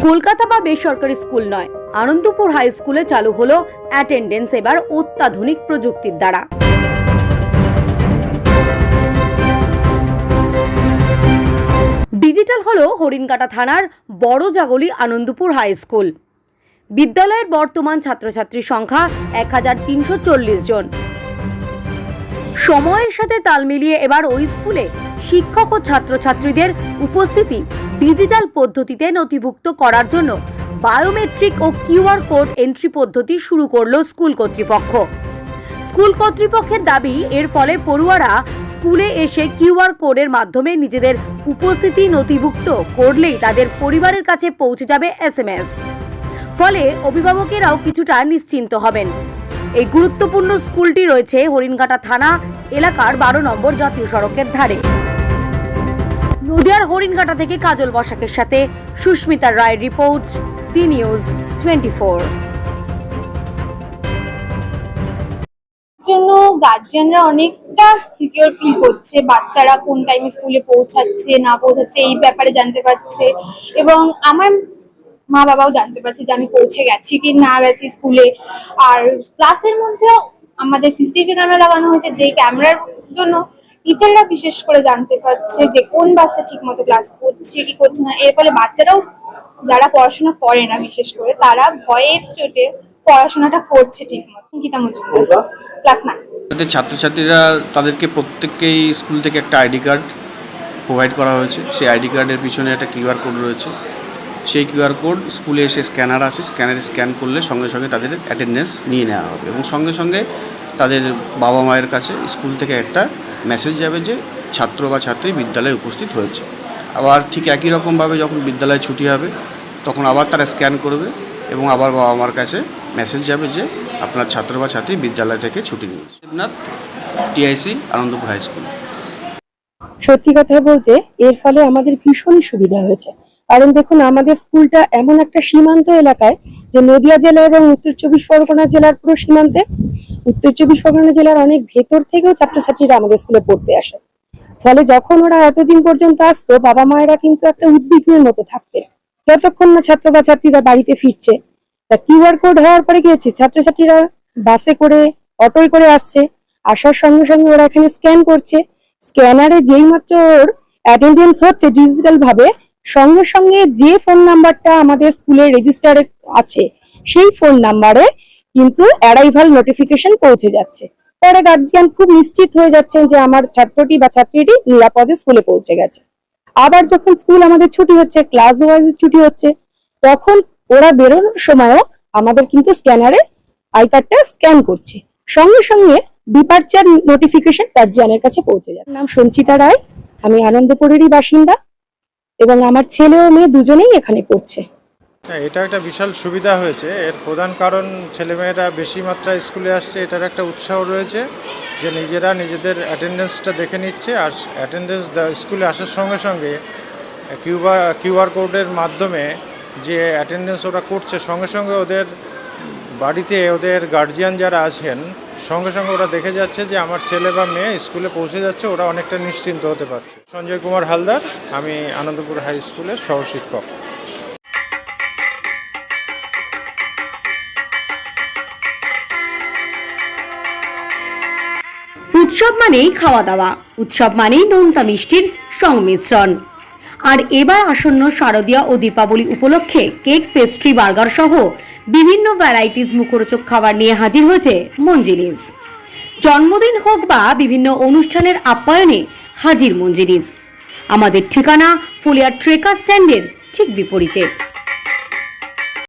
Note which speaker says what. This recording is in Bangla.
Speaker 1: কলকাতা বা বেসরকারি স্কুল নয়, আনন্দপুর হাই স্কুলে চালু হলো অ্যাটেন্ডেন্স এবার অত্যাধুনিক প্রযুক্তির দ্বারা। ডিজিটাল হলো হরিণকাটা থানার বড় জাগলি আনন্দপুর হাই স্কুল। বিদ্যালয়ের বর্তমান ছাত্রছাত্রীর সংখ্যা 1340 জন। সময়ের সাথে তাল মিলিয়ে এবার ওই স্কুলে শিক্ষক ও ছাত্রছাত্রীদের উপস্থিতি ডিজিটাল পদ্ধতিতে নথিভুক্ত করার জন্য বায়োমেট্রিক ও কিউআর কোড এন্ট্রি পদ্ধতি শুরু করলো স্কুল কর্তৃপক্ষ। স্কুল কর্তৃপক্ষের দাবি, এর ফলে পড়ুয়ারা স্কুলে এসে কিউআর কোডের মাধ্যমে নিজেদের উপস্থিতি নথিভুক্ত করলেই তাদের পরিবারের কাছে পৌঁছে যাবে এসএমএস। ফলে অভিভাবকেরাও কিছুটা নিশ্চিন্ত হবেন। এই গুরুত্বপূর্ণ স্কুলটি রয়েছে হরিণঘাটা থানা এলাকার 12 নম্বর জাতীয় সড়কের ধারে। নদিয়ার হরিণঘাটা থেকে কাজল বসাকের সাথে সুস্মিতা রায়ের রিপোর্ট, ডি নিউজ 24।
Speaker 2: জন্য গার্জিয়ানরা অনেকটা সিকিউর ফিল করছে, বাচ্চারা কোন টাইমে স্কুলে পৌঁছাচ্ছে না পৌঁছাচ্ছে এই ব্যাপারে জানতে পারছে, এবং আমার মা বাবাও জানতে পারছে যে আমি পৌঁছে গেছি কি না গেছি স্কুলে। আর ক্লাসের মধ্যেও আমাদের সিসিটিভি ক্যামেরা লাগানো হয়েছে, যে ক্যামেরার জন্য টিচাররা বিশেষ করে জানতে পারছে যে কোন বাচ্চা ঠিক মতো ক্লাস করছে কি করছে না। এর ফলে বাচ্চারাও যারা পড়াশোনা করে না বিশেষ করে তারা ভয়ের চোটে পড়াশোনাটা করছে ঠিক মতো। গীতা মজুমদার, ক্লাস 9।
Speaker 3: ছাত্রছাত্রীরা তাদেরকে প্রত্যেককেই স্কুল থেকে একটা আইডি কার্ড প্রোভাইড করা হয়েছে। সেই আইডি কার্ডের পিছনে একটা কিউআর কোড রয়েছে। সেই কিউআর কোড স্কুলে এসে স্ক্যানার আছে, স্ক্যানারে স্ক্যান করলে সঙ্গে সঙ্গে তাদের অ্যাটেন্ডেন্স নিয়ে নেওয়া হবে এবং সঙ্গে সঙ্গে তাদের বাবা মায়ের কাছে স্কুল থেকে একটা মেসেজ যাবে যে ছাত্র বা ছাত্রী বিদ্যালয়ে উপস্থিত হয়েছে। আবার ঠিক একই রকমভাবে যখন বিদ্যালয়ে ছুটি হবে তখন আবার তারা স্ক্যান করবে এবং আবার বাবা মার কাছে মেসেজ যাবে যে আপনার ছাত্র বা ছাত্রী বিদ্যালয় থেকে ছুটি নিয়েছে। Debnath, TIC, Anandpur high school.
Speaker 4: সত্যি কথা বলতে এর ফলে আমাদের ভীষণ সুবিধা হয়েছে। কারণ দেখুন, আমাদের স্কুলটা এমন একটা সীমান্ত এলাকায় যে নদিয়া জেলা এবং উত্তর 24 পরগনা জেলার পুরো সীমান্তে। উত্তর 24 পরগনা জেলার অনেক ভেতর থেকেও ছাত্রছাত্রীরা আমাদের স্কুলে পড়তে আসে। ফলে যখন ওরা এতদিন পর্যন্ত আসতো, বাবা মায়েরা কিন্তু একটা উদ্বিগ্নের মতো থাকতেন যতক্ষণ না ছাত্র বা ছাত্রীরা বাড়িতে ফিরছে। তা কিউআর কোড হওয়ার পরে কি হচ্ছে, ছাত্রছাত্রীরা বাসে করে অটোয় করে আসছে, আসার সঙ্গে সঙ্গে ওরা এখানে স্ক্যান করছে। স্ক্যানারে যেই মাত্র ওর অ্যাটেন্ডেন্স হচ্ছে ডিজিটাল ভাবে, সঙ্গে সঙ্গে যে ফোন নাম্বারটা আমাদের স্কুলের রেজিস্টারে আছে সেই ফোন নাম্বারে কিন্তু অ্যারাইভাল নোটিফিকেশন পৌঁছে যাচ্ছে। পরে গার্জিয়ান খুব নিশ্চিত হয়ে যাচ্ছেন যে আমার ছাত্রটি বা ছাত্রীটি নিরাপদে স্কুলে পৌঁছে গেছে। আবার যখন স্কুল আমাদের ছুটি হচ্ছে, ক্লাস ওয়াইজ ছুটি হচ্ছে, তখন ওরা বেরোনোর সময়ও আমাদের কিন্তু স্ক্যানারে আই কার্ডটা স্ক্যান করছে, সঙ্গে সঙ্গে ডিপারচার নোটিফিকেশন গার্জিয়ানের কাছে পৌঁছে যায়। নাম সঞ্চিতা রায়, আমি আনন্দপুরেরই বাসিন্দা এবং আমার ছেলে ও মেয়ে দুজনেই এখানে পড়ছে।
Speaker 5: এটা একটা বিশাল সুবিধা হয়েছে। এর প্রধান কারণ ছেলেমেয়েরা বেশি মাত্রায় স্কুলে আসছে, এটার একটা উৎসাহ রয়েছে যে নিজেরা নিজেদের অ্যাটেন্ডেন্সটা দেখে নিচ্ছে। আর অ্যাটেন্ডেন্স স্কুলে আসার সঙ্গে সঙ্গে কিউআর কোডের মাধ্যমে যে অ্যাটেন্ডেন্স ওরা করছে, সঙ্গে সঙ্গে ওদের বাড়িতে ওদের গার্জিয়ান যারা আছেন সঙ্গে সঙ্গে ওরা দেখে যাচ্ছে যে আমার ছেলে বা মেয়ে স্কুলে পৌঁছে যাচ্ছে, ওরা অনেকটা নিশ্চিন্ত হতে পারছে। সঞ্জয় কুমার হালদার, আমি আনন্দপুর হাই স্কুলের সহশিক্ষক।
Speaker 1: উৎসব মানেই খাওয়া দাওয়া, উৎসব মানেই নোনতা মিষ্টির সংমিশ্রণ। আর এবার আসন্ন শারদীয়া ও দীপাবলি উপলক্ষে কেক, পেস্ট্রি, বার্গার সহ বিভিন্ন ভ্যারাইটিস মুখরোচক খাবার নিয়ে হাজির হয়েছে মঞ্জিনিস। জন্মদিন হোক বা বিভিন্ন অনুষ্ঠানের আপ্যায়নে হাজির মঞ্জিনিস। আমাদের ঠিকানা ফুলিয়া ট্রেকার স্ট্যান্ডের ঠিক বিপরীতে।